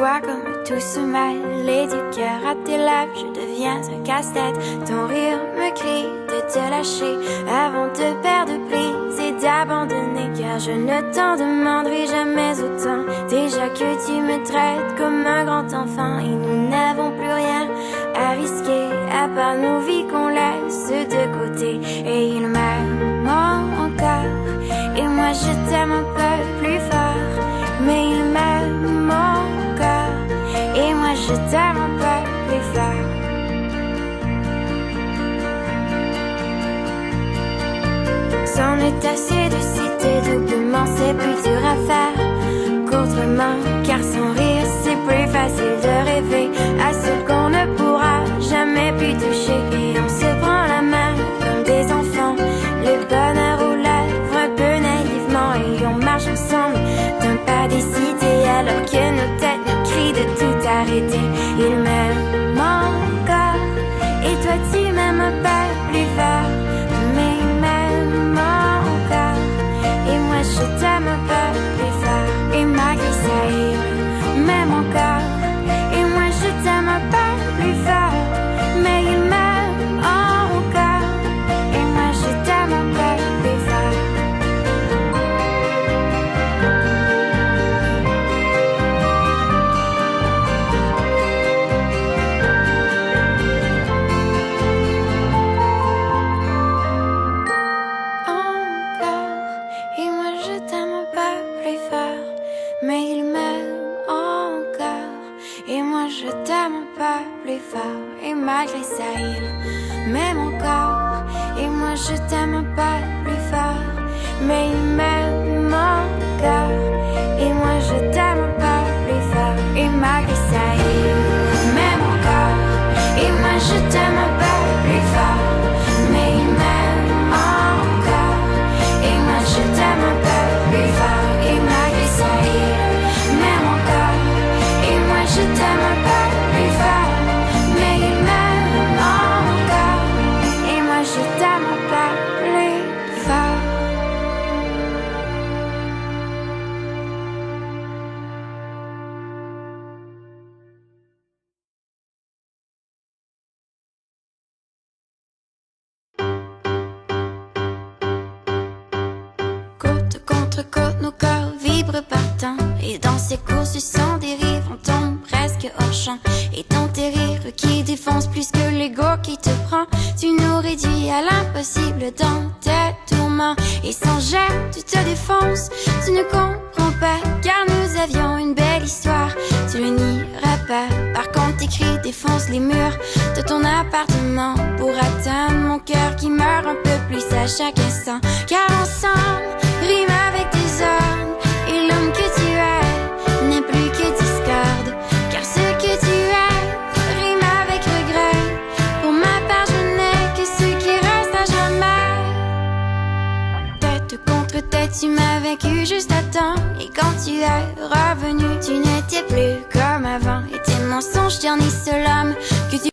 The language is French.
vois comme tout se mêle et du cœur à tes lèvres, je deviens un casse-tête. Ton rire me crie de te lâcher avant de perdre prise et d'abandonner, car je ne t'en demanderai jamais autant. Déjà que tu me traites comme un grand enfant et nous n'avons plus rien à risquer à part nos vies qu'on laisse de côté. Et il m'aime encore et moi je t'aime un peu plus fort, mais il m'aime encore et moi je t'aime un peu plus fort. C'en est assez de citer doublement, c'est plus dur à faire qu'autrement, car sans rire c'est plus facile de rêver à ce qu'on ne pourra jamais plus toucher. Et on se prend la main comme des enfants, le bonheur aux lèvres un peu naïvement, et on marche ensemble d'un pas décidé alors que nos têtes nous crient de tout arrêter. Il m'aime encore et toi tu m'aimes un peu plus fort, mais il m'aime encore et moi je t'aime un peu plus fort. Et malgré ça il m'aime encore et moi je t'aime un peu plus fort, mais il m'aime encore et moi je t'aime un peu plus fort. Et moi je t'aime un peu plus fort, mais il m'aime encore et moi je t'aime un peu plus fort. Et malgré ça il m'aime encore et moi je t'aime un peu plus fort, mais il m'aime encore et moi je t'aime un peu plus fort. Et malgré ça il m'aime encore et moi je t'aime un peu plus fort, mais il m'aime encore et moi je t'aime un peu plus fort. Et malgré ça il m'aime encore et moi je t'aime un peu plus fort, mais il m'aime encore et moi je t'aime un peu plus fort. Côte contre côte, nos corps vibrent partant, et dans ces courses sans dérive, on tombe presque hors champ. Et dans tes rires qui défoncent plus que l'ego qui te prend, tu nous réduis à l'impossible dans tes tourments. Et sans gêne, tu te défonces, tu ne comprends pas, car nous avions une belle histoire. Tu ne nieras pas, par contre tes cris défoncent les murs de ton appartement pour atteindre mon cœur qui meurt un peu plus à chaque instant. Car ensemble rime avec tes ordres, et l'homme que tu es n'est plus que discorde, car ce que tu es rime avec regret. Pour ma part je n'ai que ce qui reste à jamais. Tête contre tête tu m'as vaincu juste à temps, et quand tu es revenu tu n'étais plus comme avant, et tes mensonges ternissent l'âme que tu